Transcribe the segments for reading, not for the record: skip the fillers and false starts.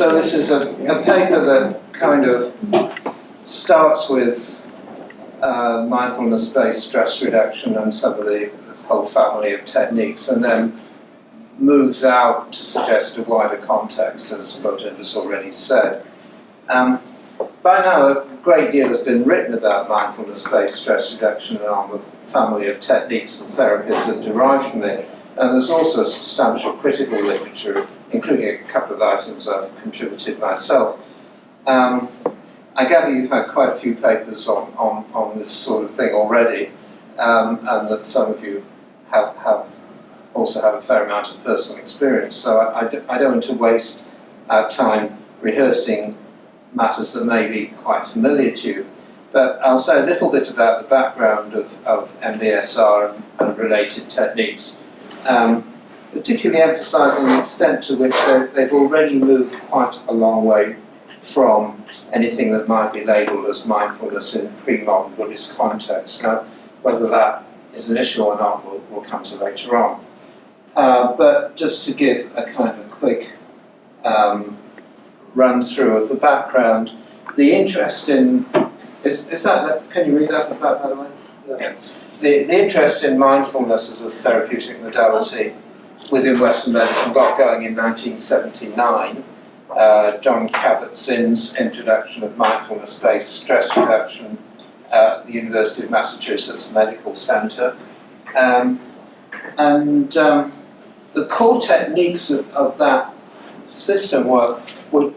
So this is a paper that kind of starts with mindfulness-based stress reduction and some of this whole family of techniques, and then moves out to suggest a wider context, as Roger has already said. By now, a great deal has been written about mindfulness-based stress reduction and on the family of techniques and therapies that derive from it. And there's also substantial critical literature, including a couple of items I've contributed myself. I gather you've had quite a few papers on this sort of thing already, and that some of you have also had a fair amount of personal experience. So I don't want to waste our time rehearsing matters that may be quite familiar to you. But I'll say a little bit about the background of MBSR and related techniques, particularly emphasising the extent to which they've already moved quite a long way from anything that might be labelled as mindfulness in pre-modern Buddhist context. Now, whether that is an issue or not, we'll come to later on. But just to give a kind of quick run through of the background, the interest in is that, can you read that by the way? Yeah. The interest in mindfulness as a therapeutic modality within Western medicine got going in 1979. John Kabat-Zinn's introduction of mindfulness-based stress reduction at the University of Massachusetts Medical Center. The core techniques of that system were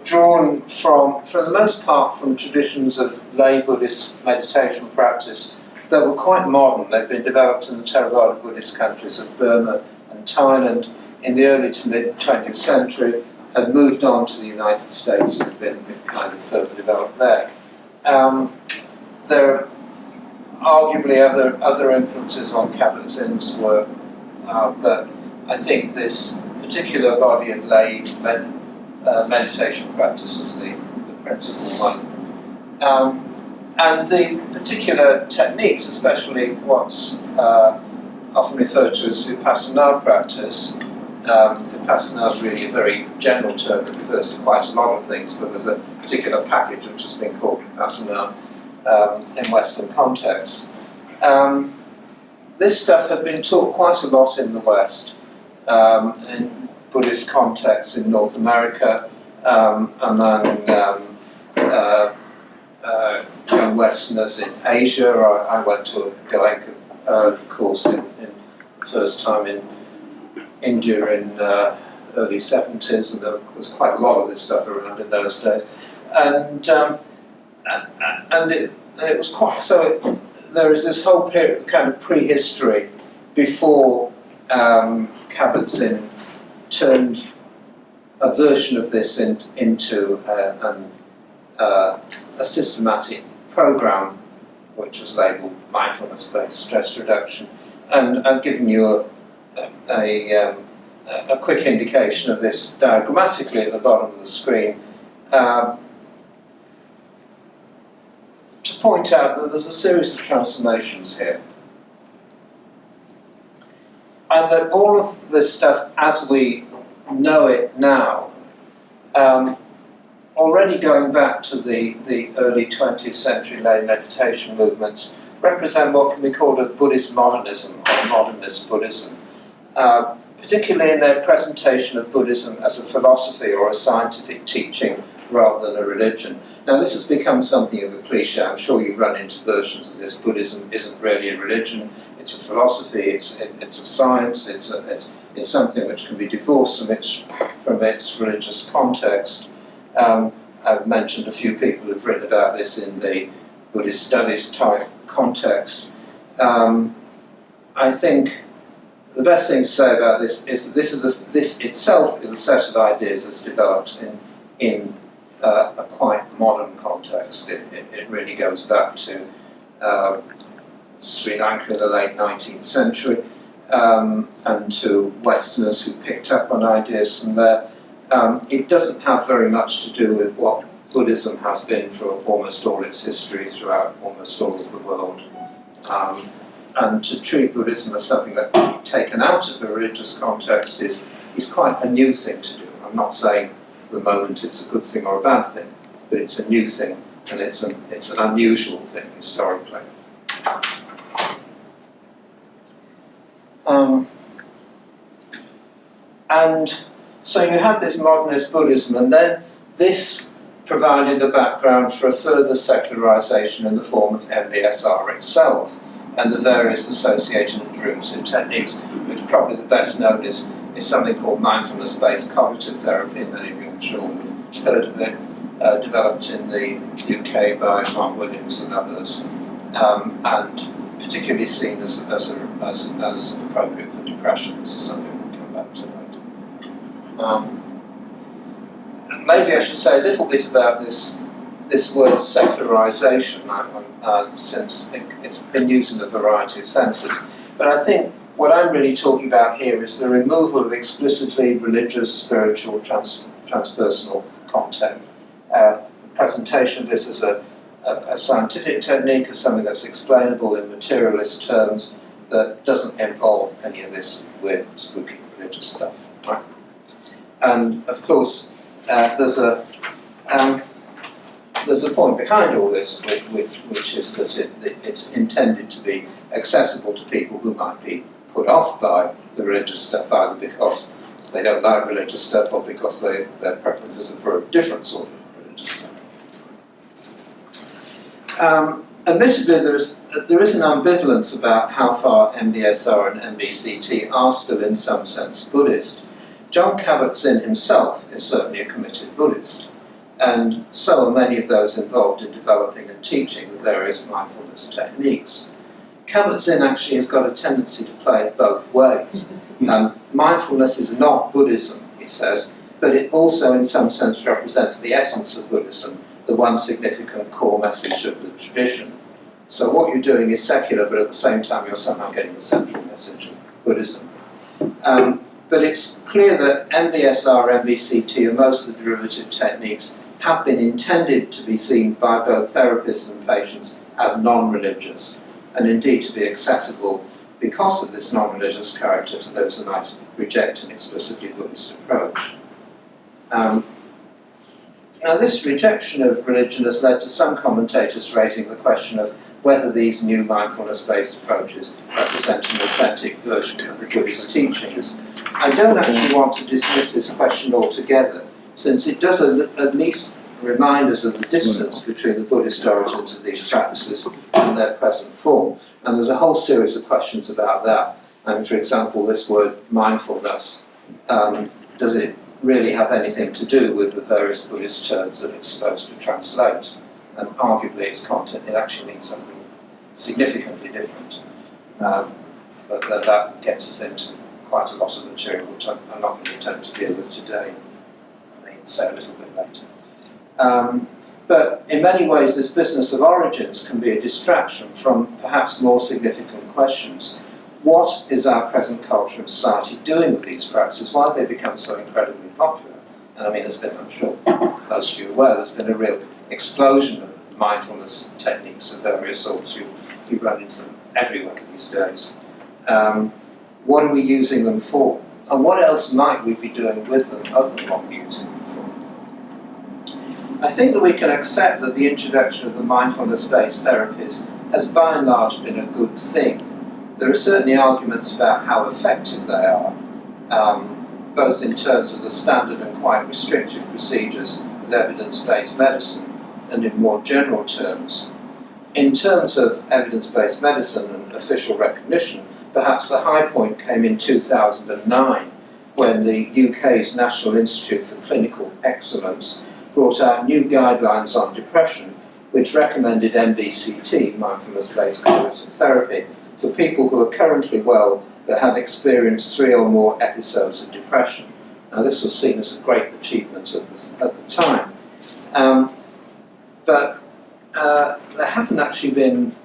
drawn from the most part, from traditions of lay Buddhist meditation practice that were quite modern. They'd been developed in the Theravada Buddhist countries of Burma and Thailand in the early to mid 20th century, had moved on to the United States and had been kind of further developed there. There are arguably other influences on Kabat-Zinn's work, but I think this particular body of lay meditation practice is the principal one. And the particular techniques, especially what's often referred to as Vipassana practice. Vipassana is really a very general term that refers to quite a lot of things, but there's a particular package which has been called Vipassana in Western contexts. This stuff had been taught quite a lot in the West, in Buddhist contexts in North America, among young Westerners in Asia. I went to a Goenka course in first time in India in early 70s, and there was quite a lot of this stuff around in those days. And it was quite, so there is this whole period of kind of prehistory before Kabat-Zinn turned a version of this into a systematic program which was labelled mindfulness-based stress reduction. And I've given you a quick indication of this diagrammatically at the bottom of the screen to point out that there's a series of transformations here. And that all of this stuff, as we know it now, already going back to the early 20th century lay meditation movements, represent what can be called a Buddhist modernism or modernist Buddhism, particularly in their presentation of Buddhism as a philosophy or a scientific teaching rather than a religion. Now this has become something of a cliche. I'm sure you run into versions of this. Buddhism isn't really a religion, it's a philosophy, it's a science, it's something which can be divorced from its religious context. I've mentioned a few people who've written about this in the Buddhist studies type context. I think the best thing to say about this is that this itself is a set of ideas that's developed in a quite modern context. It really goes back to Sri Lanka in the late 19th century and to Westerners who picked up on ideas from there. It doesn't have very much to do with what Buddhism has been for almost all its history throughout almost all of the world. And to treat Buddhism as something that can be taken out of the religious context is quite a new thing to do. I'm not saying the moment it's a good thing or a bad thing, but it's a new thing, and it's an unusual thing historically. And so you have this modernist Buddhism, and then this provided the background for a further secularization in the form of MBSR itself and the various associated and derivative techniques, which probably the best known is something called mindfulness-based cognitive therapy, and many of you I'm sure have heard of it, developed in the UK by Mark Williams and others, and particularly seen as appropriate for depression. This is something we'll come back to later. Maybe I should say a little bit about this word secularization, since it's been used in a variety of senses. But I think what I'm really talking about here is the removal of explicitly religious, spiritual, transpersonal content. The presentation of this as a scientific technique, as something that's explainable in materialist terms, that doesn't involve any of this weird, spooky religious stuff. Right? And of course, there's a point behind all this, which is that it's intended to be accessible to people who might be put off by the religious stuff, either because they don't like religious stuff or because their preferences are for a different sort of religious stuff. Admittedly, there is an ambivalence about how far MBSR and MBCT are still, in some sense, Buddhist. John Kabat-Zinn himself is certainly a committed Buddhist, and so are many of those involved in developing and teaching the various mindfulness techniques. Kabat-Zinn actually has got a tendency to play it both ways. Mindfulness is not Buddhism, he says, but it also in some sense represents the essence of Buddhism, the one significant core message of the tradition. So what you're doing is secular, but at the same time you're somehow getting the central message of Buddhism. But it's clear that MBSR, MBCT, and most of the derivative techniques have been intended to be seen by both therapists and patients as non-religious, and indeed to be accessible because of this non-religious character to those who might reject an explicitly Buddhist approach. Now, this rejection of religion has led to some commentators raising the question of whether these new mindfulness-based approaches represent an authentic version of the Buddhist teachings. I don't actually want to dismiss this question altogether, since it does at least remind us of the distance between the Buddhist origins of these practices and their present form. And there's a whole series of questions about that. And for example, this word mindfulness, does it really have anything to do with the various Buddhist terms that it's supposed to translate? And arguably its content, it actually means something significantly different. But that gets us into quite a lot of material, which I'm not going to attempt to deal with today. I may say a little bit later. But in many ways, this business of origins can be a distraction from perhaps more significant questions. What is our present culture and society doing with these practices? Why have they become so incredibly popular? And I mean, there's been, I'm sure most of you are aware, there's been a real explosion of mindfulness techniques of various sorts. You run into them everywhere these days. What are we using them for? And what else might we be doing with them other than what we're using them for? I think that we can accept that the introduction of the mindfulness-based therapies has by and large been a good thing. There are certainly arguments about how effective they are, both in terms of the standard and quite restrictive procedures of evidence-based medicine and in more general terms. In terms of evidence-based medicine and official recognition, perhaps the high point came in 2009 when the UK's National Institute for Clinical Excellence brought out new guidelines on depression which recommended MBCT, mindfulness-based cognitive therapy, for people who are currently well but have experienced 3 or more episodes of depression. Now, this was seen as a great achievement at the time. But there haven't actually been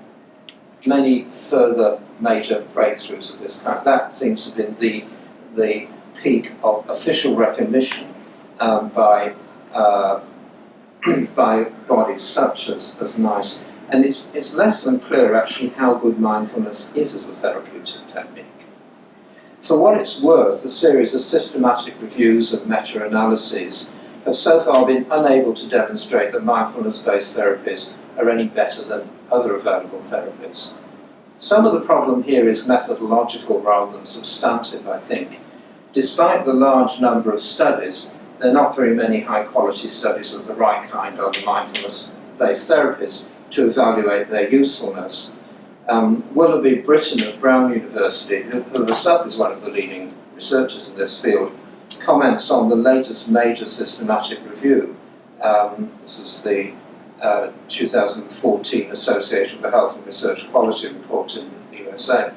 many further major breakthroughs of this kind. That seems to have been the peak of official recognition by bodies such as NICE. And it's less than clear actually how good mindfulness is as a therapeutic technique. For what it's worth, a series of systematic reviews of meta-analyses have so far been unable to demonstrate that mindfulness-based therapies are any better than other available therapies. Some of the problem here is methodological rather than substantive, I think. Despite the large number of studies, there are not very many high-quality studies of the right kind on mindfulness-based therapies to evaluate their usefulness. Willoughby Britton at Brown University, who herself is one of the leading researchers in this field, comments on the latest major systematic review. This is the 2014 Association for Health and Research Quality report in the USA.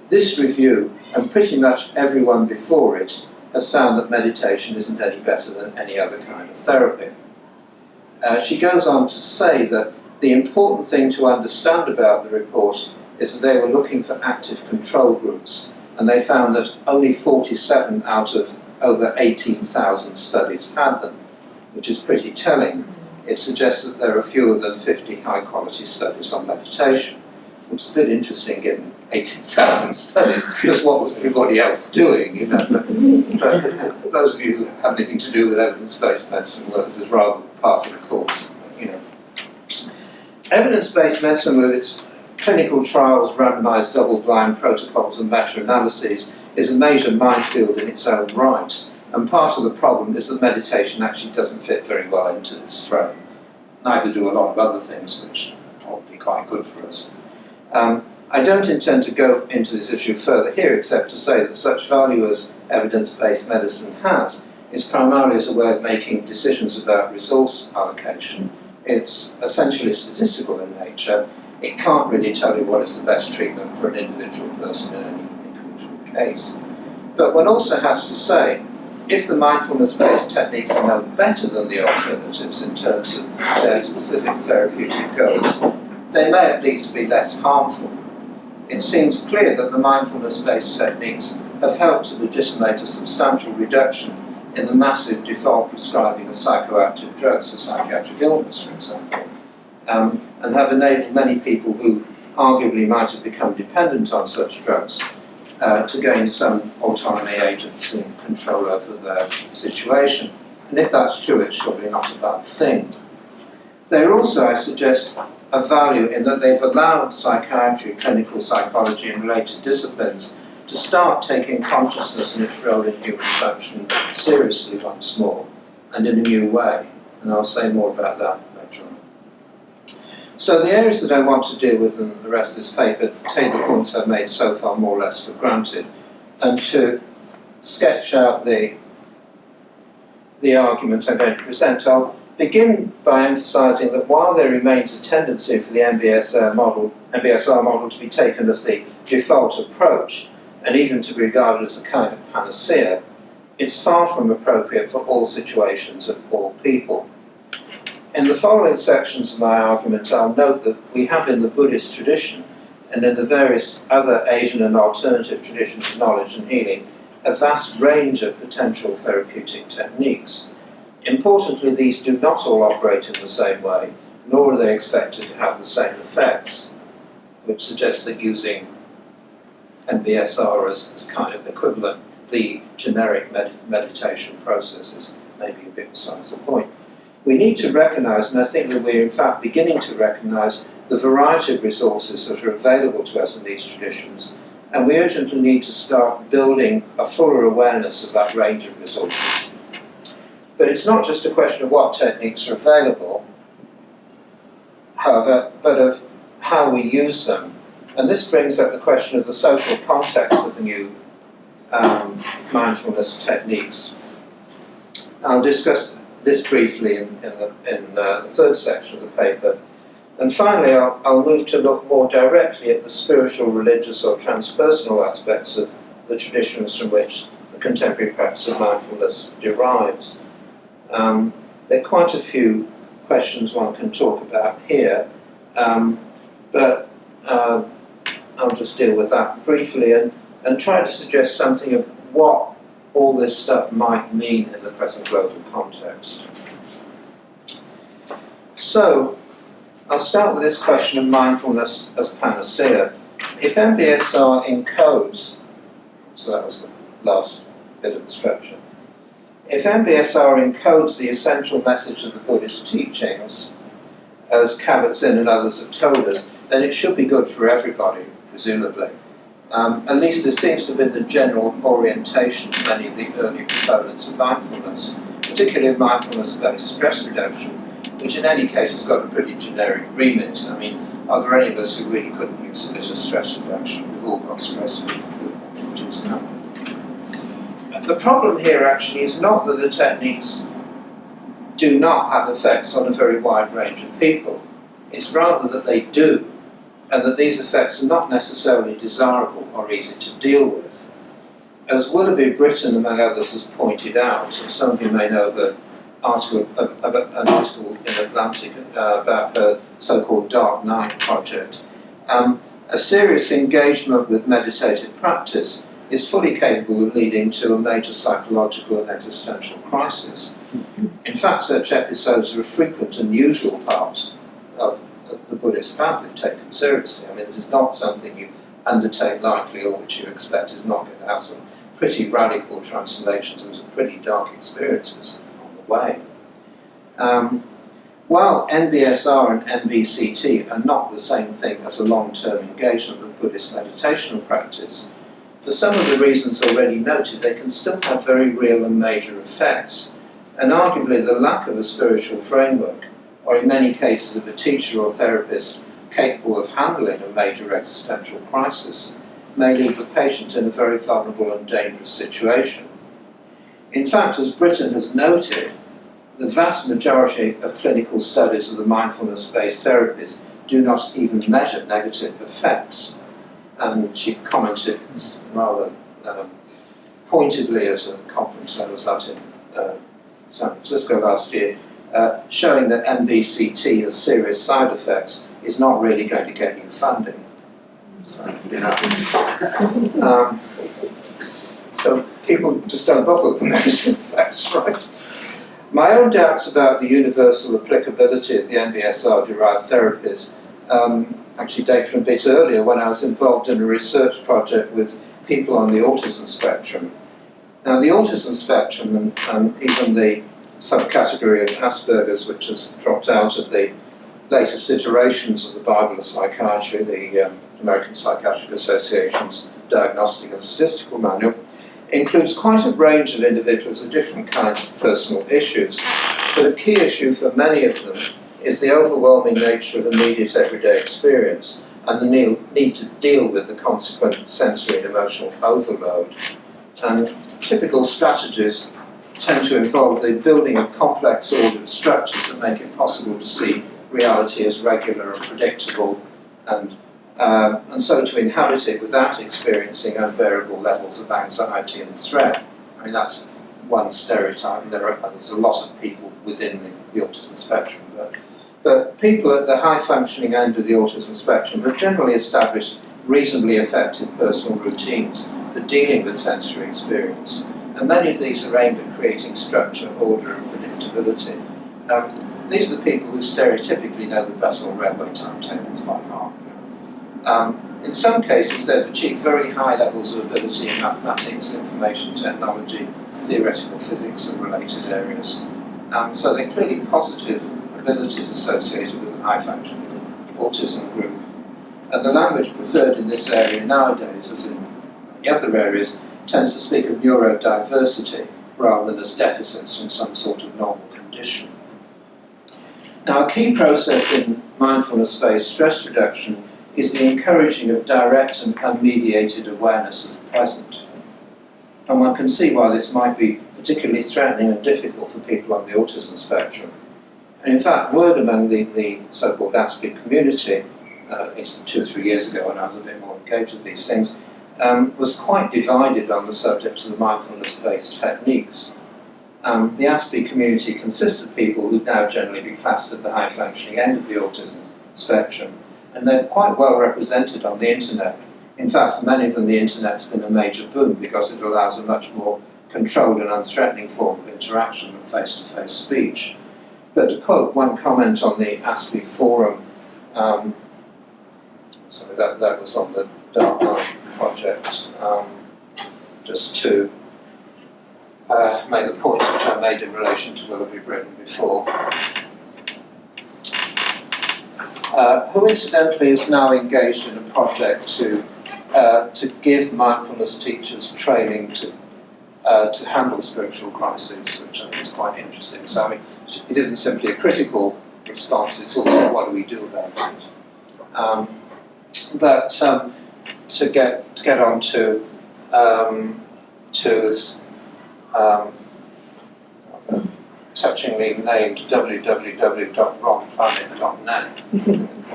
This review, and pretty much everyone before it, has found that meditation isn't any better than any other kind of therapy. She goes on to say that the important thing to understand about the report is that they were looking for active control groups, and they found that only 47 out of over 18,000 studies had them, which is pretty telling. It suggests that there are fewer than 50 high-quality studies on meditation, which is a bit interesting given 18,000 studies, because what was everybody else doing, you know? But those of you who have anything to do with evidence-based medicine, well, this is rather part of the course, you know. Evidence-based medicine, with its clinical trials, randomized double-blind protocols and meta-analyses, is a major minefield in its own right. And part of the problem is that meditation actually doesn't fit very well into this frame. Neither do a lot of other things, which are probably quite good for us. I don't intend to go into this issue further here, except to say that such value as evidence-based medicine has is primarily as a way of making decisions about resource allocation. It's essentially statistical in nature. It can't really tell you what is the best treatment for an individual person in any individual case. But one also has to say, if the mindfulness-based techniques are no better than the alternatives in terms of their specific therapeutic goals, they may at least be less harmful. It seems clear that the mindfulness-based techniques have helped to legitimate a substantial reduction in the massive default prescribing of psychoactive drugs for psychiatric illness, for example, and have enabled many people who arguably might have become dependent on such drugs to gain some autonomy, agency and control over their situation. And if that's true, it's surely not a bad thing. They're also, I suggest, of value in that they've allowed psychiatry, clinical psychology and related disciplines to start taking consciousness and its role in human function seriously once more, and in a new way. And I'll say more about that later on. So the areas that I want to deal with in the rest of this paper take the points I've made so far more or less for granted, and to sketch out the argument I'm going to present, I'll begin by emphasising that while there remains a tendency for the MBSR model to be taken as the default approach, and even to be regarded as a kind of panacea, it's far from appropriate for all situations and all people. In the following sections of my argument, I'll note that we have in the Buddhist tradition, and in the various other Asian and alternative traditions of knowledge and healing, a vast range of potential therapeutic techniques. Importantly, these do not all operate in the same way, nor are they expected to have the same effects, which suggests that using MBSR as kind of equivalent, the generic meditation processes may be a bit besides the point. We need to recognise, and I think that we're in fact beginning to recognise, the variety of resources that are available to us in these traditions, and we urgently need to start building a fuller awareness of that range of resources. But it's not just a question of what techniques are available, however, but of how we use them. And this brings up the question of the social context of the new mindfulness techniques. I'll discuss this briefly in the third section of the paper. And finally, I'll move to look more directly at the spiritual, religious or transpersonal aspects of the traditions from which the contemporary practice of mindfulness derives. There are quite a few questions one can talk about here, but I'll just deal with that briefly and try to suggest something of what all this stuff might mean in the present global context. So, I'll start with this question of mindfulness as panacea. If MBSR encodes, so that was the last bit of the structure, if MBSR encodes the essential message of the Buddhist teachings, as Kabat-Zinn and others have told us, then it should be good for everybody, presumably. At least this seems to have been the general orientation of many of the early proponents of mindfulness, particularly of mindfulness-based stress reduction, which in any case has got a pretty generic remit. I mean, are there any of us who really couldn't use a bit of stress reduction? We've all got stress. The problem here actually is not that the techniques do not have effects on a very wide range of people. It's rather that they do, and that these effects are not necessarily desirable or easy to deal with. As Willoughby Britton, among others, has pointed out, and some of you may know an article in Atlantic about her so-called Dark Night project, a serious engagement with meditative practice is fully capable of leading to a major psychological and existential crisis. In fact, such episodes are a frequent and usual part of the Buddhist path if taken seriously. I mean, this is not something you undertake lightly or which you expect is not going to have some pretty radical transformations and some pretty dark experiences on the way. While NBSR and MBCT are not the same thing as a long-term engagement with Buddhist meditational practice, for some of the reasons already noted, they can still have very real and major effects, and arguably the lack of a spiritual framework, or in many cases of a teacher or therapist capable of handling a major existential crisis, may leave the patient in a very vulnerable and dangerous situation. In fact, as Britton has noted, the vast majority of clinical studies of the mindfulness-based therapies do not even measure negative effects. And she commented rather pointedly at a conference I was at in San Francisco last year, showing that MBCT has serious side effects is not really going to get you funding. So, you know. So people just don't bother with the negative effects, right? My own doubts about the universal applicability of the MBSR-derived therapies actually date from a bit earlier when I was involved in a research project with people on the autism spectrum. Now the autism spectrum and even the subcategory of Asperger's, which has dropped out of the latest iterations of the Bible of Psychiatry, the American Psychiatric Association's Diagnostic and Statistical Manual, includes quite a range of individuals of different kinds of personal issues, but a key issue for many of them is the overwhelming nature of immediate everyday experience and the need to deal with the consequent sensory and emotional overload. And typical strategies tend to involve the building of complex ordered structures that make it possible to see reality as regular and predictable, and so to inhabit it without experiencing unbearable levels of anxiety and threat. I mean, that's one stereotype, and there's a lot of people within the autism spectrum. But people at the high-functioning end of the autism spectrum have generally established reasonably effective personal routines for dealing with sensory experience, and many of these are aimed at creating structure, order, and predictability. These are the people who stereotypically know the Brussels railway timetables by heart. In some cases, they've achieved very high levels of ability in mathematics, information technology, theoretical physics, and related areas. So they're clearly positive abilities associated with a high-functioning autism group. And the language preferred in this area nowadays, as in the other areas, tends to speak of neurodiversity rather than as deficits from some sort of normal condition. Now, a key process in mindfulness-based stress reduction is the encouraging of direct and unmediated awareness of the present. And one can see why this might be particularly threatening and difficult for people on the autism spectrum. And in fact, word among the so-called ASPE community, 2 or 3 years ago when I was a bit more engaged with these things, was quite divided on the subject of the mindfulness-based techniques. The ASPE community consists of people who now generally be classed at the high-functioning end of the autism spectrum, and they're quite well represented on the internet. In fact, for many of them, the internet's been a major boon because it allows a much more controlled and unthreatening form of interaction than face-to-face speech. But to quote one comment on the ASPE forum, sorry, that was on the Dark Night project, just to make the points which I made in relation to what we've written before. Who incidentally is now engaged in a project to give mindfulness teachers training to handle spiritual crises, which I think is quite interesting. So I mean, it isn't simply a critical response; it's also what do we do about it. But to get on to this touchingly named www.wrongplanet.net,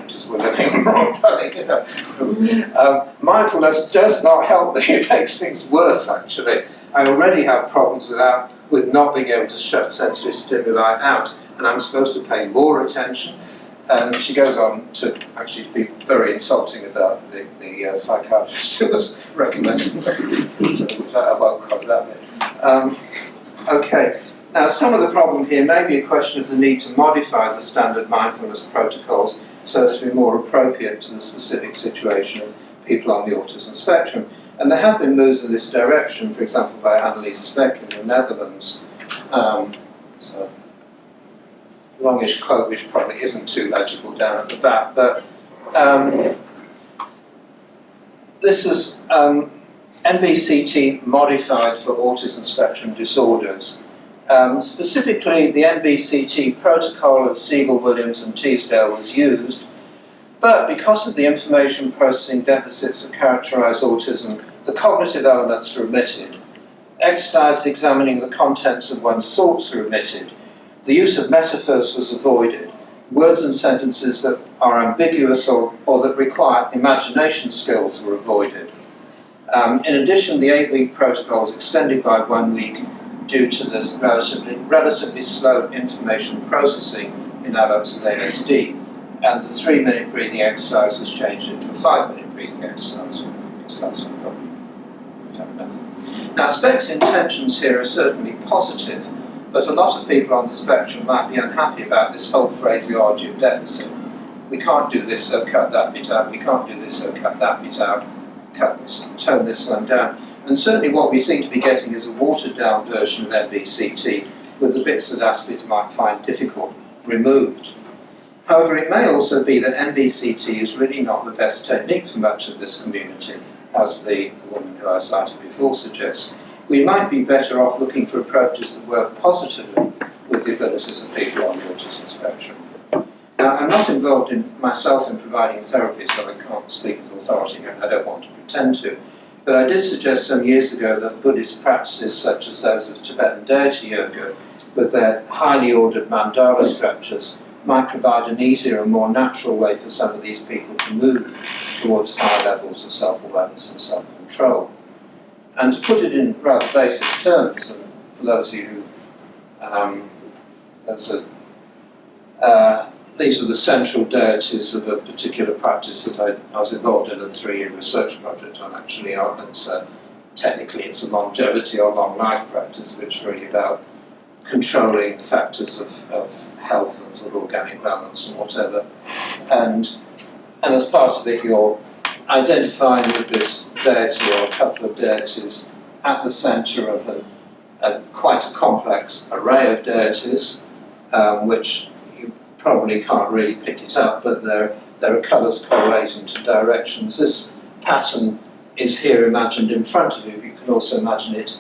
which is we're living on the wrong planet, you know. Mindfulness does not help me; it makes things worse. Actually, I already have problems with not being able to shut sensory stimuli out, and I'm supposed to pay more attention. And she goes on to actually be very insulting about the psychiatrist who was recommending which I won't cover that bit. Okay, now some of the problem here may be a question of the need to modify the standard mindfulness protocols so as to be more appropriate to the specific situation of people on the autism spectrum. And there have been moves in this direction, for example by Annelies Speck in the Netherlands. So longish quote which probably isn't too legible down at the back, but this is MBCT modified for autism spectrum disorders. Specifically, the MBCT protocol of Siegel, Williams and Teasdale was used, but because of the information processing deficits that characterize autism, the cognitive elements are omitted. Exercise examining the contents of one's thoughts are omitted. The use of metaphors was avoided. Words and sentences that are ambiguous or that require imagination skills were avoided. In addition, the 8-week protocol was extended by 1 week due to this relatively slow information processing in adults with ASD, and the 3-minute breathing exercise was changed into a 5-minute breathing exercise. Because that's probably fair enough. Now, Speck's intentions here are certainly positive, but a lot of people on the spectrum might be unhappy about this whole phraseology of deficit. We can't do this, so cut that bit out. We can't do this, so cut that bit out. Cut this, tone this one down. And certainly what we seem to be getting is a watered-down version of MBCT with the bits that aspids might find difficult removed. However, it may also be that MBCT is really not the best technique for much of this community, as the woman who I cited before suggests. We might be better off looking for approaches that work positively with the abilities of people on the autism spectrum. Now, I'm not involved myself in providing therapy, so I can't speak with authority here, and I don't want to pretend to. But I did suggest some years ago that Buddhist practices such as those of Tibetan deity yoga, with their highly ordered mandala structures, might provide an easier and more natural way for some of these people to move towards higher levels of self-awareness and self-control. And to put it in rather basic terms, and for those of you who, these are the central deities of a particular practice that I was involved in a 3-year research project on actually, and technically it's a longevity or long life practice, which is really about controlling factors of health and sort of organic balance and whatever. And as part of it, you're identifying with this deity or a couple of deities at the centre of quite a complex array of deities, which you probably can't really pick it up, but there are colours correlating to directions. This pattern is here imagined in front of you. You can also imagine it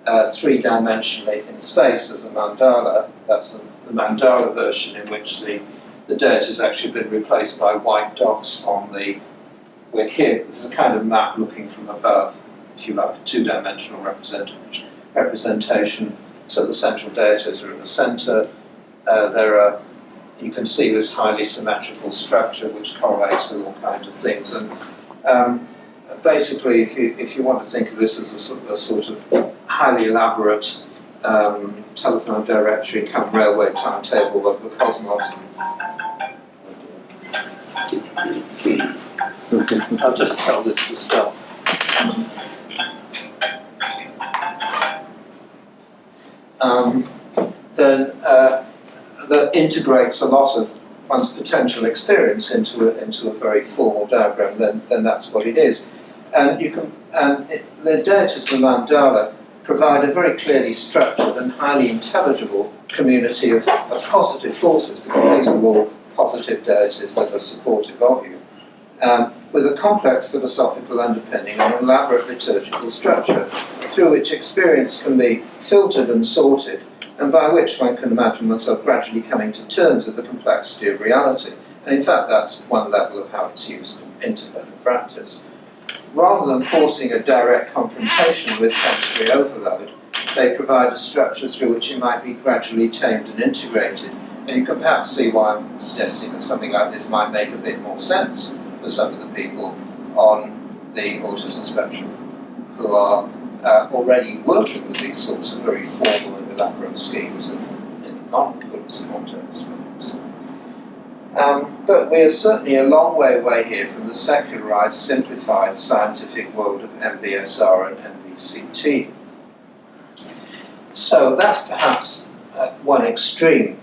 3-dimensionally in space as a mandala. That's the mandala version in which the deity has actually been replaced by white dots on the... We're here, this is a kind of map looking from above, if you like, a 2-dimensional representation. So the central deities are in the centre. You can see this highly symmetrical structure which correlates with all kinds of things. And basically, if you want to think of this as a sort of highly elaborate telephone directory come railway timetable of the cosmos. I'll just tell this to stop. That integrates a lot of one's potential experience into a very formal diagram. Then that's what it is. And you can the deities of the mandala provide a very clearly structured and highly intelligible community of positive forces, because these are all positive deities that are supportive of you, with a complex philosophical underpinning and an elaborate liturgical structure, through which experience can be filtered and sorted, and by which one can imagine oneself gradually coming to terms with the complexity of reality. And in fact, that's one level of how it's used in Tibetan practice. Rather than forcing a direct confrontation with sensory overload, they provide a structure through which it might be gradually tamed and integrated. And you can perhaps see why I'm suggesting that something like this might make a bit more sense for some of the people on the autism spectrum who are already working with these sorts of very formal and elaborate schemes in non-Buddhist contexts. But we are certainly a long way away here from the secularised, simplified scientific world of MBSR and MBCT. So that's perhaps one extreme.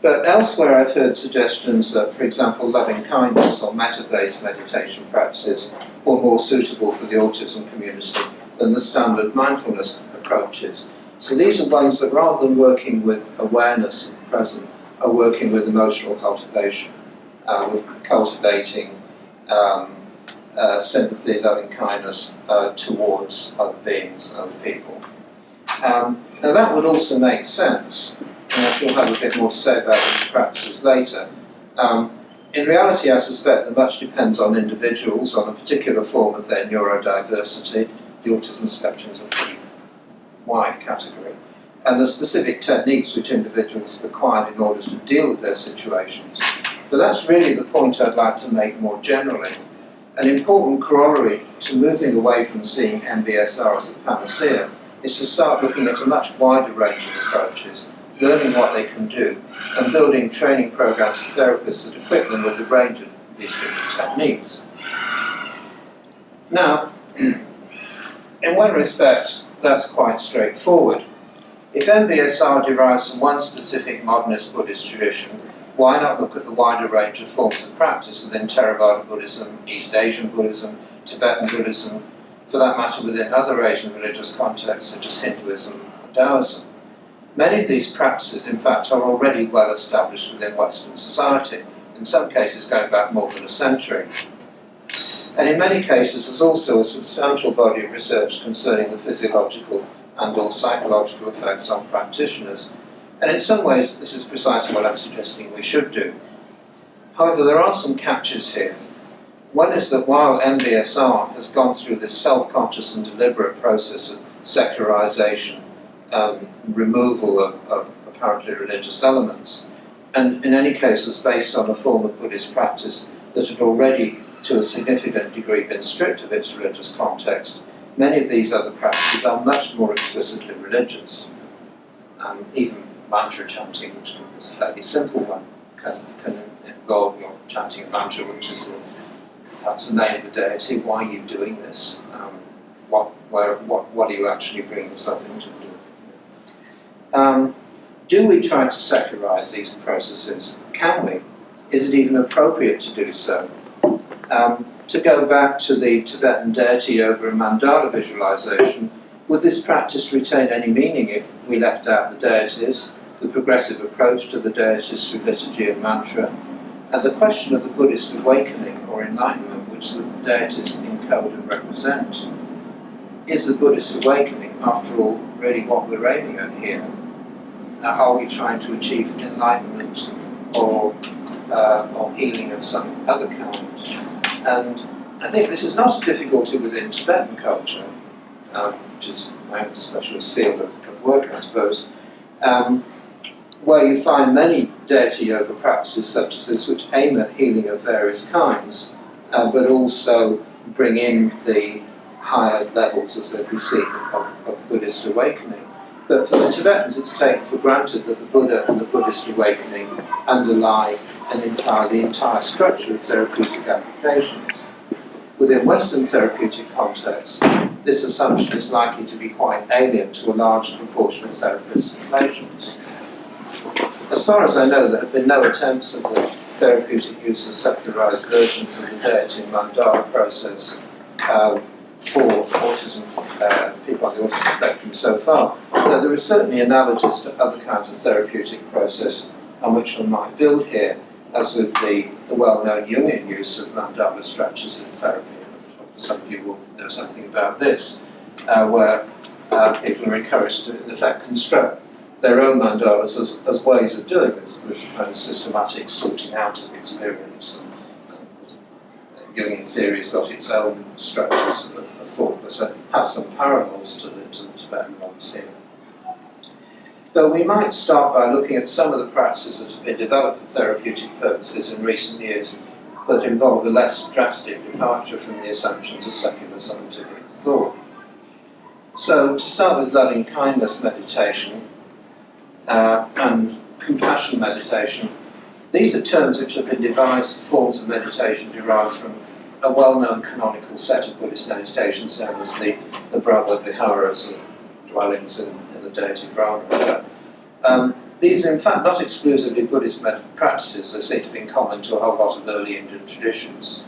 But elsewhere I've heard suggestions that, for example, loving-kindness or metta-based meditation practices were more suitable for the autism community than the standard mindfulness approaches. So these are ones that, rather than working with awareness at present, are working with emotional cultivation, with cultivating sympathy, loving-kindness towards other beings, other people. Now that would also make sense, and I shall have a bit more to say about these practices later. In reality, I suspect that much depends on individuals, on a particular form of their neurodiversity. The autism spectrum is a pretty wide category, and the specific techniques which individuals have acquired in order to deal with their situations. But that's really the point I'd like to make more generally. An important corollary to moving away from seeing MBSR as a panacea is to start looking at a much wider range of approaches, learning what they can do, and building training programs for therapists that equip them with a range of these different techniques. Now, in one respect, that's quite straightforward. If MBSR derives from one specific modernist Buddhist tradition, why not look at the wider range of forms of practice within Theravada Buddhism, East Asian Buddhism, Tibetan Buddhism, for that matter within other Asian religious contexts such as Hinduism or Taoism? Many of these practices, in fact, are already well established within Western society, in some cases going back more than a century. And in many cases there's also a substantial body of research concerning the physiological and or psychological effects on practitioners. And in some ways this is precisely what I'm suggesting we should do. However, there are some catches here. One is that while MBSR has gone through this self-conscious and deliberate process of secularization, removal of apparently religious elements, and in any case was based on a form of Buddhist practice that had already to a significant degree been stripped of its religious context, many of these other practices are much more explicitly religious. Even mantra chanting, which is a fairly simple one, can involve your chanting a mantra, which is perhaps the name of the deity. Why are you doing this? What are you actually bringing yourself into doing? Do we try to secularize these processes? Can we? Is it even appropriate to do so? To go back to the Tibetan deity over a mandala visualization, would this practice retain any meaning if we left out the deities, the progressive approach to the deities through liturgy and mantra, and the question of the Buddhist awakening or enlightenment which the deities encode and represent? Is the Buddhist awakening, after all, really what we're aiming at here? Are we trying to achieve enlightenment or healing of some other kind? And I think this is not a difficulty within Tibetan culture, which is my own specialist field of work, I suppose, where you find many deity yoga practices such as this which aim at healing of various kinds, but also bring in the higher levels as they proceed of Buddhist awakening. But for the Tibetans, it's taken for granted that the Buddha and the Buddhist awakening underlie and empower the entire structure of therapeutic applications. Within Western therapeutic contexts, this assumption is likely to be quite alien to a large proportion of therapists and patients. As far as I know, there have been no attempts at the therapeutic use of secularized versions of the deity and mandala process for autism, people on the autism spectrum so far, though there is certainly analogies to other kinds of therapeutic process on which one might build here, as with the well-known Jungian use of mandala structures in therapy. Some of you will know something about this, where people are encouraged to, in effect, construct their own mandalas as ways of doing this kind of systematic sorting out of experience. Jungian theory has got its own structures of thought that have some parallels to the Tibetan ones here. But we might start by looking at some of the practices that have been developed for therapeutic purposes in recent years that involve a less drastic departure from the assumptions of secular scientific thought. So, to start with loving kindness meditation and compassion meditation, these are terms which have been devised for forms of meditation derived from a well-known canonical set of Buddhist meditations known as the Brahma Viharas, dwellings in the deity Brahma. These are in fact not exclusively Buddhist practices, they seem to be common to a whole lot of early Indian traditions.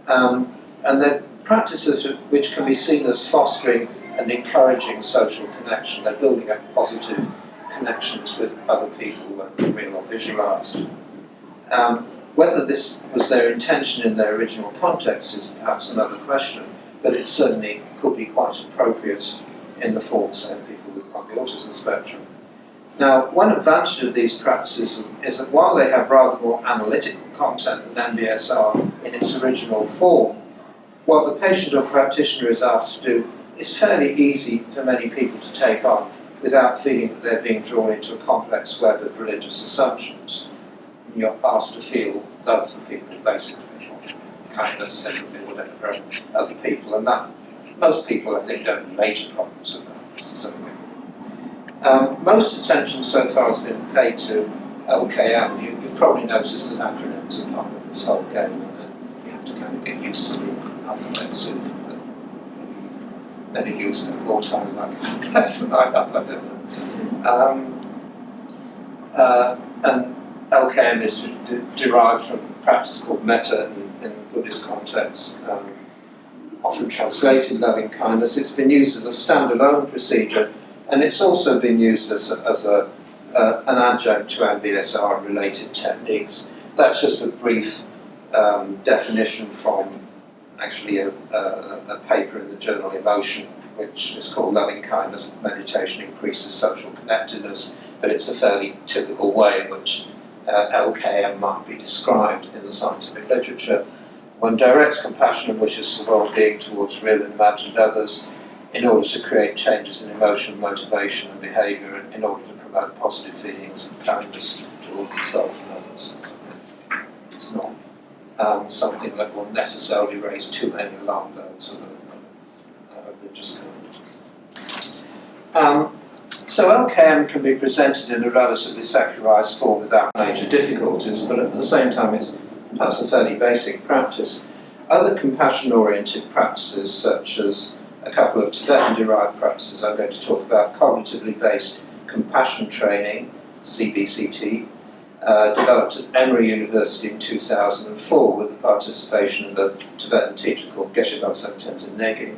And they're practices which can be seen as fostering and encouraging social connection. They're building up positive connections with other people, whether real or visualised. Whether this was their intention in their original context is perhaps another question, but it certainly could be quite appropriate in the form, say, of people on the autism spectrum. Now, one advantage of these practices is that while they have rather more analytical content than MBSR in its original form, what the patient or practitioner is asked to do is fairly easy for many people to take on without feeling that they're being drawn into a complex web of religious assumptions. You're asked to feel love for people, basically, or kindness, sympathy, whatever, for other people, and that most people, I think, don't have major problems with that necessarily. Most attention so far has been paid to LKM. You've probably noticed that acronyms are part of this whole game, and you have to kind of get used to the alphabet soon. Many of you spend more time in that class than I have, I don't know. And LKM is derived from a practice called metta in the Buddhist context, often translated loving kindness. It's been used as a standalone procedure, and it's also been used as an adjunct to MBSR and related techniques. That's just a brief definition from actually a paper in the journal Emotion, which is called Loving Kindness Meditation Increases Social Connectedness, but it's a fairly typical way in which LKM might be described in the scientific literature. One directs compassion and wishes for well-being towards real and imagined others in order to create changes in emotion, motivation and behaviour, and in order to promote positive feelings and kindness towards the self and others. It's not something that will necessarily raise too many alarm bells of a religious kind. So LKM can be presented in a relatively secularised form without major difficulties, but at the same time it's perhaps a fairly basic practice. Other compassion-oriented practices, such as a couple of Tibetan-derived practices I'm going to talk about, cognitively based compassion training, CBCT, developed at Emory University in 2004 with the participation of a Tibetan teacher called Geshe Lobsang Tenzin Negi,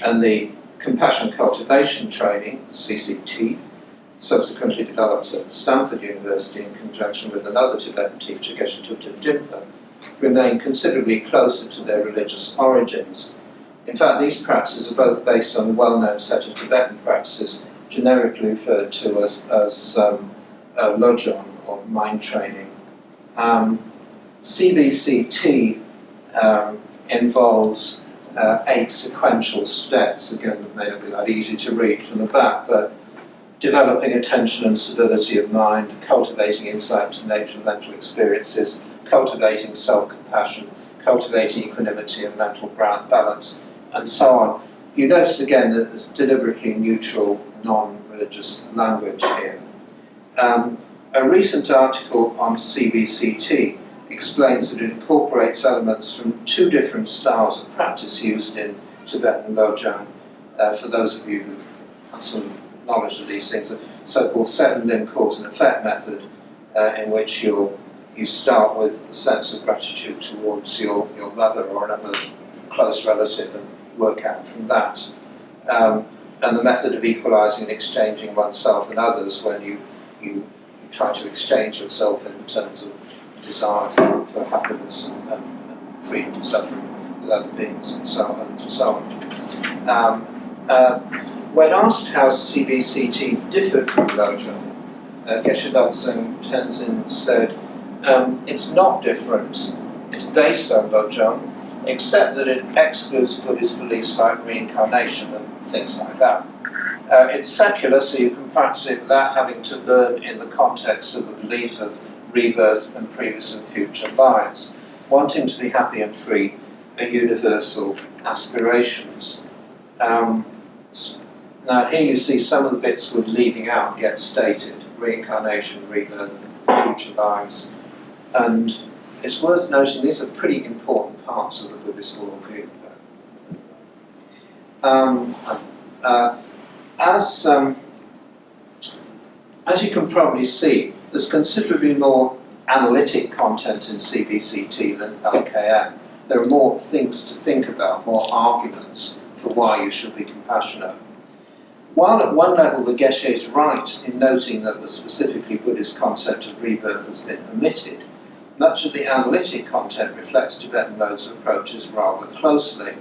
and the compassion cultivation training, CCT, subsequently developed at Stanford University in conjunction with another Tibetan teacher, Geshe Thupten Jinpa, remain considerably closer to their religious origins. In fact, these practices are both based on a well-known set of Tibetan practices, generically referred to as Lojong, or mind training. CBCT involves 8 sequential steps. Again, it may not be that easy to read from the back, but developing attention and stability of mind, cultivating insight into nature and mental experiences, cultivating self-compassion, cultivating equanimity and mental balance, and so on. You notice again that there's deliberately neutral, non-religious language here. A recent article on CBCT explains that it incorporates elements from 2 different styles of practice used in Tibetan Lojong. For those of you who have some knowledge of these things, the so-called 7 limb cause and effect method, in which you start with a sense of gratitude towards your mother or another close relative, and work out from that. And the method of equalising and exchanging oneself and others when you try to exchange yourself in terms of desire for happiness and freedom and suffering with other beings and so on and so on. When asked how CBCT differed from Lojong, Geshe Lobsang Tenzin said, it's not different, it's based on Lojong, except that it excludes Buddhist beliefs like reincarnation and things like that. It's secular, so you can practice it without having to learn in the context of the belief of rebirth and previous and future lives. Wanting to be happy and free are universal aspirations. Now here you see some of the bits we're leaving out get stated: reincarnation, rebirth, future lives. And it's worth noting these are pretty important parts of the Buddhist worldview. As you can probably see, there's considerably more analytic content in CBCT than LKM. There are more things to think about, more arguments for why you should be compassionate. While at one level the Geshe is right in noting that the specifically Buddhist concept of rebirth has been omitted, much of the analytic content reflects Tibetan modes of approaches rather closely,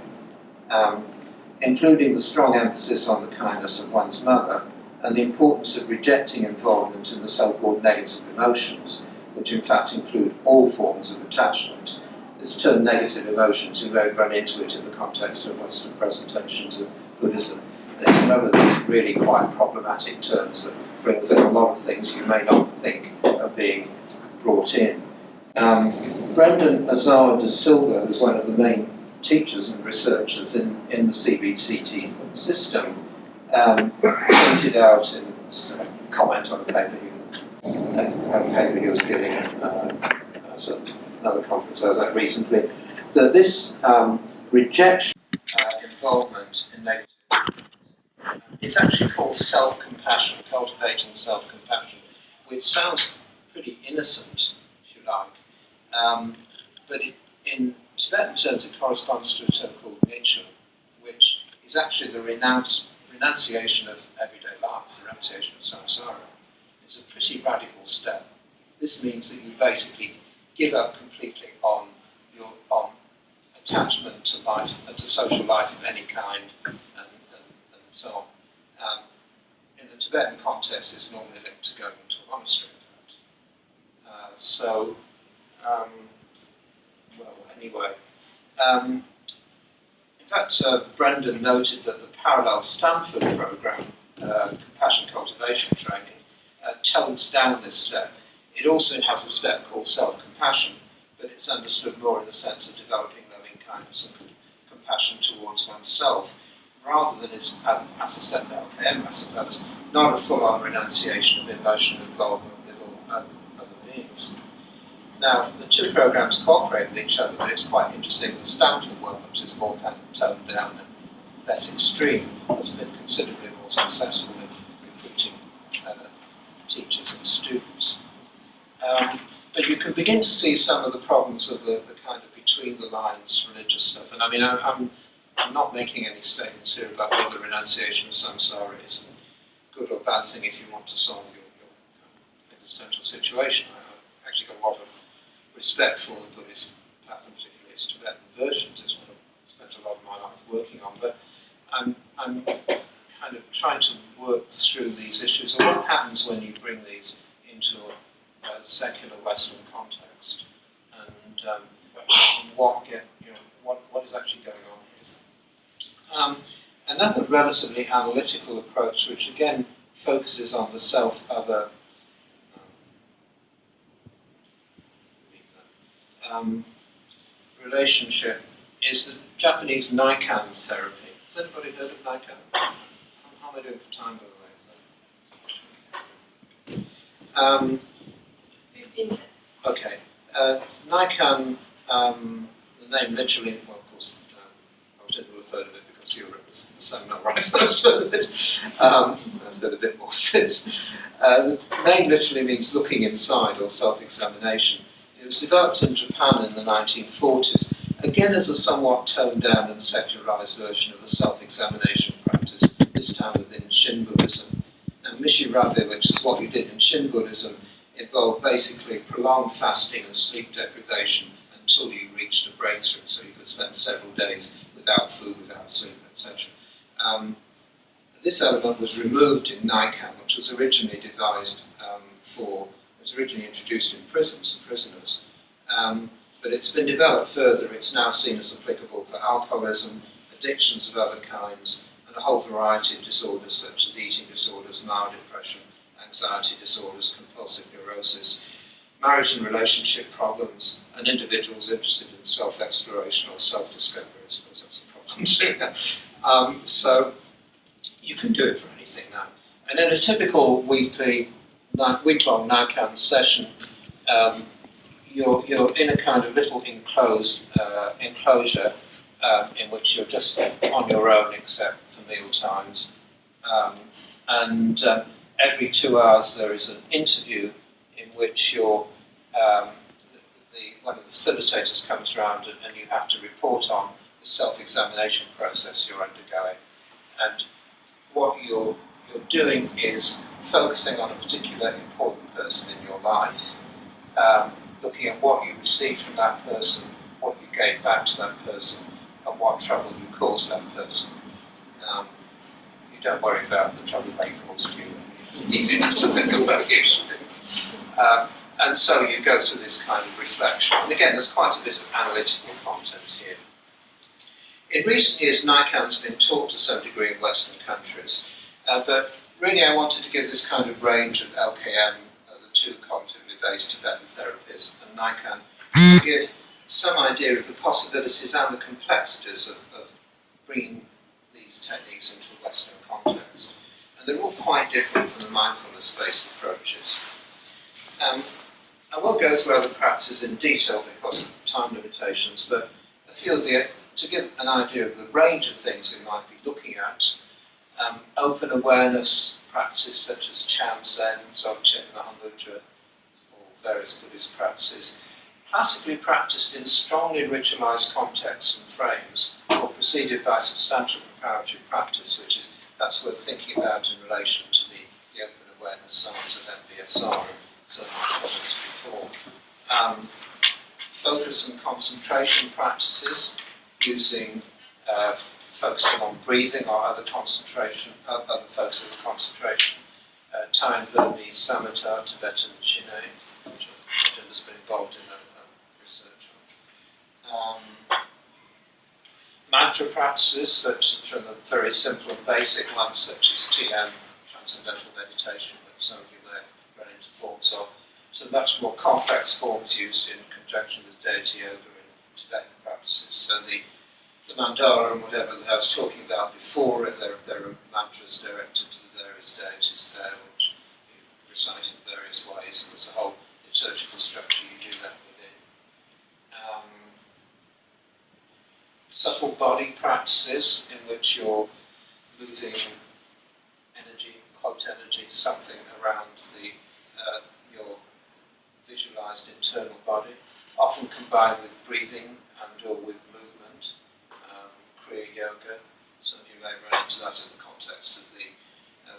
including the strong emphasis on the kindness of one's mother and the importance of rejecting involvement in the so-called negative emotions, which in fact include all forms of attachment. This term negative emotions, you may run into it in the context of Western presentations of Buddhism. And it's one of these really quite problematic terms that brings in a lot of things you may not think are being brought in. Brendan Azawa da Silva, who's one of the main teachers and researchers in the CBCT system, pointed out in a comment on a paper he was giving at another conference I was at recently, that this rejection involvement in negative, it's actually called self-compassion, cultivating self-compassion, which sounds pretty innocent, if you like, but in Tibetan terms it corresponds to a term called nichu, which is actually the renunciation of everyday life, the renunciation of samsara. It's a pretty radical step. This means that you basically give up completely on your attachment to life, to social life of any kind, and so on. In the Tibetan context, it's normally linked to going into a monastery. In fact, Brendan noted that the parallel Stanford program, Compassion Cultivation Training, tones down this step. It also has a step called self-compassion, but it's understood more in the sense of developing loving kindness and compassion towards oneself, rather than as a step in LKM, I suppose, not a full-on renunciation of emotional involvement with all other beings. Now, the two programs cooperate with each other, but it's quite interesting. The Stanford one, which is more kind of toned down and less extreme, has been considerably more successful in recruiting teachers and students. But you can begin to see some of the problems of the kind of between-the-lines religious stuff. And I mean, I'm not making any statements here about whether renunciation of samsara is a good or bad thing if you want to solve your existential situation. I've actually got a lot of respect for the Buddhist path, and particularly its Tibetan versions. It's what I've spent a lot of my life working on. But I'm kind of trying to work through these issues. And what happens when you bring these into a secular Western context, and what is actually going on here? Another relatively analytical approach, which again focuses on the self-other relationship, is the Japanese Nikan therapy. Has anybody heard of Nikan? How am I doing for time, by the way? 15 minutes. Okay. Nikan, the name literally, well, of course, I didn't have heard of it because you were at the seminar when I first heard of it. I've heard a bit more since. The name literally means looking inside or self-examination. It was developed in Japan in the 1940s, again as a somewhat toned down and secularised version of a self-examination practice, this time within Shin Buddhism. And Mishirabe, which is what you did in Shin Buddhism, involved basically prolonged fasting and sleep deprivation until you reached a breakthrough, so you could spend several days without food, without sleep, etc. This element was removed in Naikan, which was originally devised was originally introduced in prisons, prisoners. But it's been developed further. It's now seen as applicable for alcoholism, addictions of other kinds, and a whole variety of disorders such as eating disorders, mild depression, anxiety disorders, compulsive neurosis, marriage and relationship problems, and individuals interested in self-exploration or self-discovery. I suppose that's a problem too. So you can do it for anything now. And in a typical week-long Naikan session, you're in a kind of little enclosure in which you're just on your own except for meal times. Every 2 hours there is an interview in which one of the facilitators comes around and you have to report on the self-examination process you're undergoing. And what you're doing is focusing on a particular important person in your life, looking at what you received from that person, what you gave back to that person, and what trouble you caused that person. You don't worry about the trouble they caused you. It's easy enough to think about it. And so you go through this kind of reflection. And again, there's quite a bit of analytical content here. In recent years, Naikan's been taught to some degree in Western countries, but really I wanted to give this kind of range of LKM, the two cognitively based Tibetan therapies, and Naikan, to give some idea of the possibilities and the complexities of bringing these techniques into a Western context. And they're all quite different from the mindfulness-based approaches. I won't go through other practices in detail because of time limitations, but a few of to give an idea of the range of things we might be looking at. Open awareness practices such as Chan Zen, Dzogchen, Mahamudra, or various Buddhist practices, classically practiced in strongly ritualized contexts and frames, or preceded by substantial preparatory practice, that's worth thinking about in relation to the open awareness signs of MBSR and some comments before. Focus and concentration practices using focusing on breathing or other focuses of concentration. Thai Burmese Samatha, Tibetan Chinese, which has been involved in research on. Mantra practices, such from the very simple and basic ones, such as TM, Transcendental Meditation, which some of you may run into forms of, to much more complex forms used in conjunction with deity yoga in Tibetan practices. So the mandala and whatever that I was talking about before, there are mantras directed to the various deities there, which you recite in various ways, and there's a whole liturgical structure you do that within. Subtle body practices in which you're moving energy, quote energy, something around your visualized internal body, often combined with breathing and or with movement. Kriya Yoga, some of you may run into that in the context of the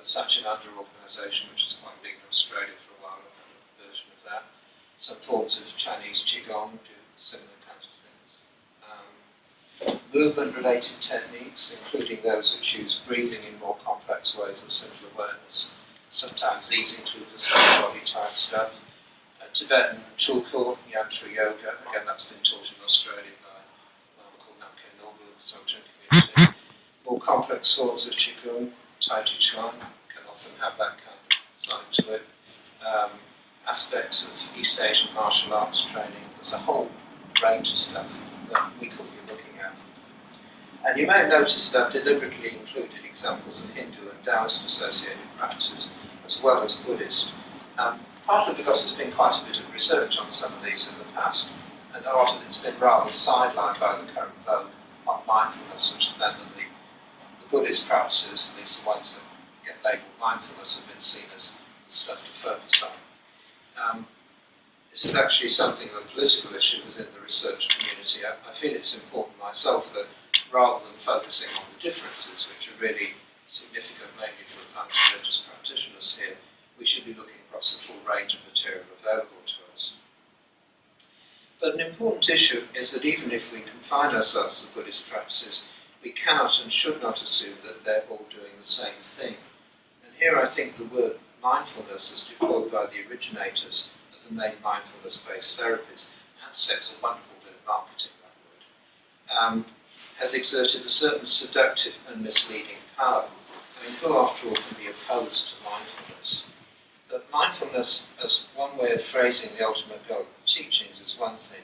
Satchimananda organisation, which was quite big in Australia for a while, a version of that. Some forms of Chinese Qigong do similar kinds of things. Movement-related techniques, including those which use breathing in more complex ways and simple awareness. Sometimes these include the subtle body type stuff. Tibetan Tulku, Yantra Yoga, again that's been taught in Australia by community. More complex forms of Qigong, Tai Chi Chuan, can often have that kind of side to it. Aspects of East Asian martial arts training. There's a whole range of stuff that we could be looking at. And you may have noticed that I've deliberately included examples of Hindu and Taoist associated practices, as well as Buddhist. Partly because there's been quite a bit of research on some of these in the past, and a lot of it's been rather sidelined by the current vogue on mindfulness, which has meant that the Buddhist practices, at least the ones that get labelled mindfulness, have been seen as the stuff to focus on. this is actually something of a political issue within the research community. I feel it's important myself that rather than focusing on the differences, which are really significant mainly for a bunch of religious practitioners here, we should be looking across the full range of material available to us. But an important issue is that even if we confine ourselves to Buddhist practices, we cannot and should not assume that they're all doing the same thing. And here I think the word mindfulness, as deployed by the originators of the main mindfulness-based therapies, I have to say it's a wonderful bit of marketing, that word, has exerted a certain seductive and misleading power. I mean, who after all can be opposed to mindfulness? But mindfulness as one way of phrasing the ultimate goal of the teachings is one thing,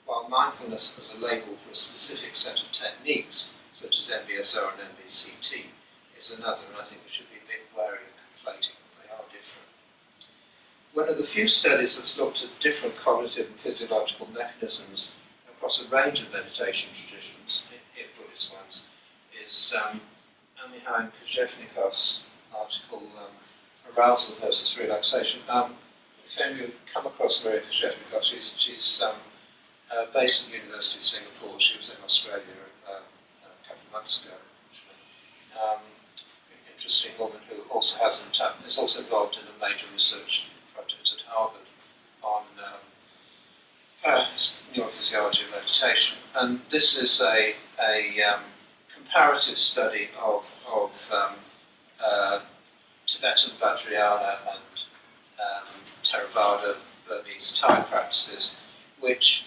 while mindfulness as a label for a specific set of techniques, such as MBSR and MBCT, is another, and I think we should be a bit wary of conflating them. They are different. One of the few studies that's looked at different cognitive and physiological mechanisms across a range of meditation traditions, here Buddhist ones, is Amichai and Geoffrey's article, Arousal versus Relaxation. If any of you come across Maria Geoffrey, she's based at the University of Singapore. She was in Australia a couple of months ago, actually. Interesting woman who also is also involved in a major research project at Harvard on neurophysiology and meditation. And this is a comparative study of Tibetan Vajrayana and Theravada Burmese Thai practices, which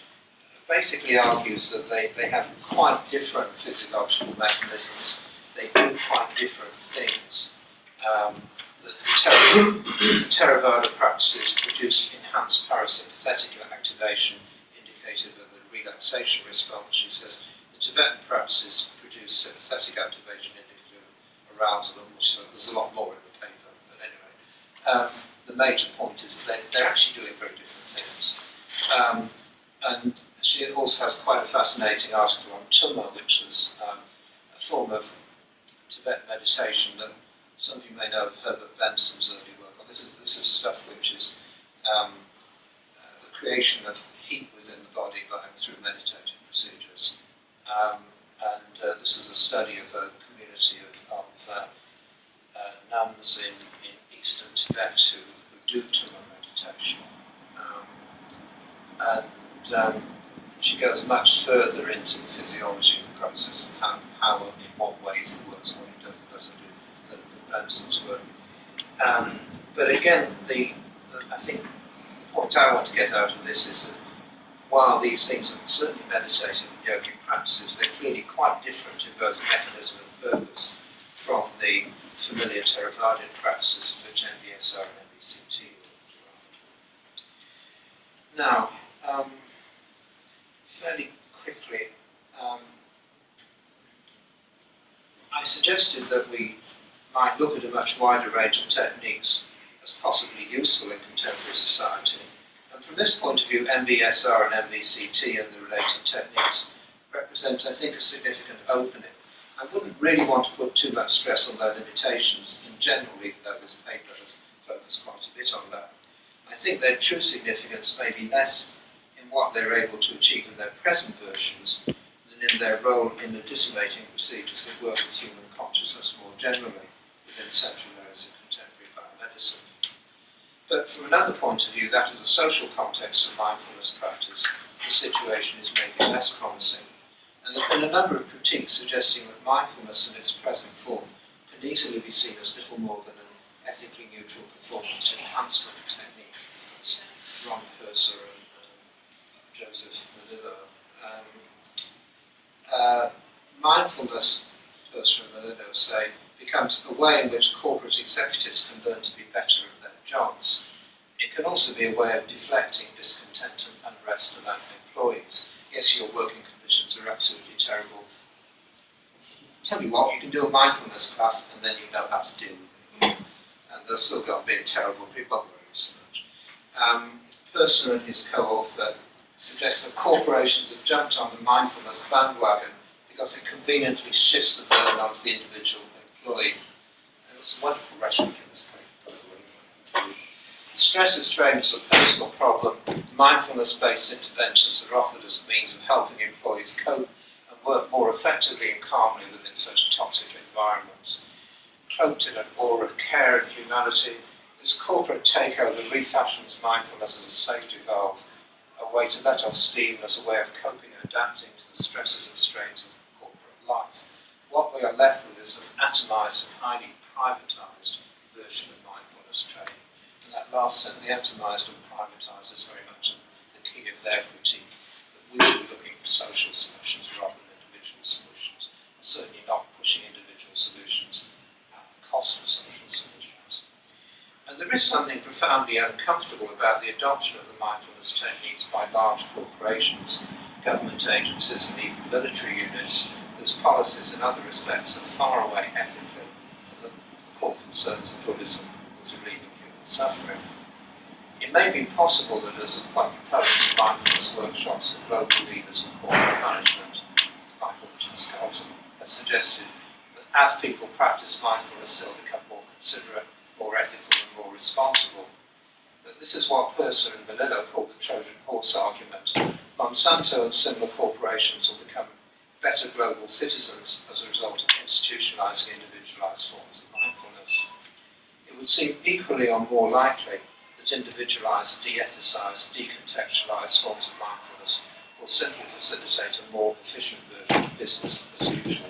basically argues that they have quite different physiological mechanisms, they do quite different things. The Theravada practices produce enhanced parasympathetic activation indicative of a relaxation response. She says the Tibetan practices produce sympathetic activation indicative of arousal, which there's a lot more in the paper, but anyway. The major point is that they're actually doing very different things. And she also has quite a fascinating article on Tumma, which is a form of Tibetan meditation that some of you may know of Herbert Benson's early work on. This is stuff which is the creation of heat within the body through meditative procedures. This is a study of a community of nuns in eastern Tibet who do Tumma meditation. She goes much further into the physiology of the process and how in what ways it works, what it doesn't do, than Benson's work. But again, I think the point I want to get out of this is that while these things are certainly meditative and yogic practices, they're clearly quite different in both mechanism and purpose from the familiar Theravadic practices which MBSR and MBCT were derived. Now, fairly quickly, I suggested that we might look at a much wider range of techniques as possibly useful in contemporary society. And from this point of view, MBSR and MBCT and the related techniques represent, I think, a significant opening. I wouldn't really want to put too much stress on their limitations in general, even though this paper has focused quite a bit on that. I think their true significance may be less in what they're able to achieve in their present versions than in their role in legitimating procedures that work with human consciousness more generally within central areas of contemporary biomedicine. But from another point of view, that of the social context of mindfulness practice, the situation is maybe less promising. And there have been a number of critiques suggesting that mindfulness in its present form can easily be seen as little more than an ethically neutral performance enhancement technique, as Ron Purser and Joseph Melillo. Mindfulness, Purser and Melillo say, becomes a way in which corporate executives can learn to be better at their jobs. It can also be a way of deflecting discontent and unrest among employees. Yes, your working conditions are absolutely terrible. Tell you what, you can do a mindfulness class and then you know how to deal with it. And they'll still go on being terrible, people won't worry so much. Purser and his co-author suggest that corporations have jumped on the mindfulness bandwagon because it conveniently shifts the burden onto the individual employee. And there's some wonderful rhetoric in this paper, by the way. Stress is framed as a personal problem. Mindfulness-based interventions are offered as a means of helping employees cope and work more effectively and calmly within such toxic environments. Cloaked in an aura of care and humanity, this corporate takeover refashions mindfulness as a safety valve, a way to let off steam as a way of coping and adapting to the stresses and strains of corporate life. What we are left with is an atomised and highly privatised version of mindfulness training. And that last sentence, the atomised and privatised, is very much the key of their critique, that we should be looking for social solutions rather than individual solutions, and certainly not pushing individual solutions at the cost of social solutions. And there is something profoundly uncomfortable about the adoption of the mindfulness techniques by large corporations, government agencies, and even military units, whose policies in other respects are far away ethically from the core concerns of Buddhism, to relieving human suffering. It may be possible that as one proponent of mindfulness workshops for global leaders and corporate management, Michael Sub-Continental has suggested that as people practice mindfulness, they'll become more considerate, more ethical, and more responsible. But this is what Purser and Manila called the Trojan horse argument. Monsanto and similar corporations will become better global citizens as a result of institutionalising individualised forms of mindfulness. It would seem equally or more likely that individualised, de-ethicised, decontextualised forms of mindfulness will simply facilitate a more efficient version of business as usual.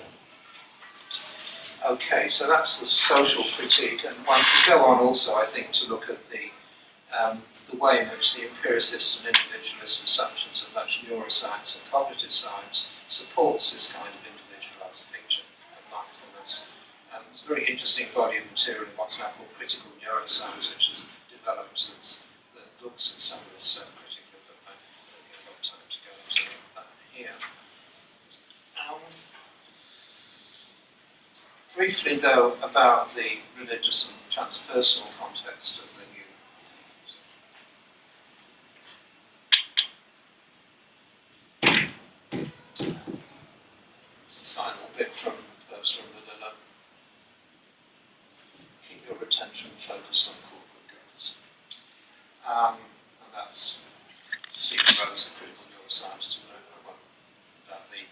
Okay, so that's the social critique, and one can go on also, I think, to look at the way in which the empiricist and individualist assumptions of much neuroscience and cognitive science supports this kind of individualised picture of mindfulness. There's a very interesting body of material in what's now called critical neuroscience, which has developed that looks at some of this stuff critically, but I don't think I've got time to go into that here. Briefly, though, about the religious and transpersonal context of the new. It's the final bit from Purser and Manila. Keep your attention focused on corporate goals. And that's Stephen Rose, the critical neuroscientist, but I don't know about the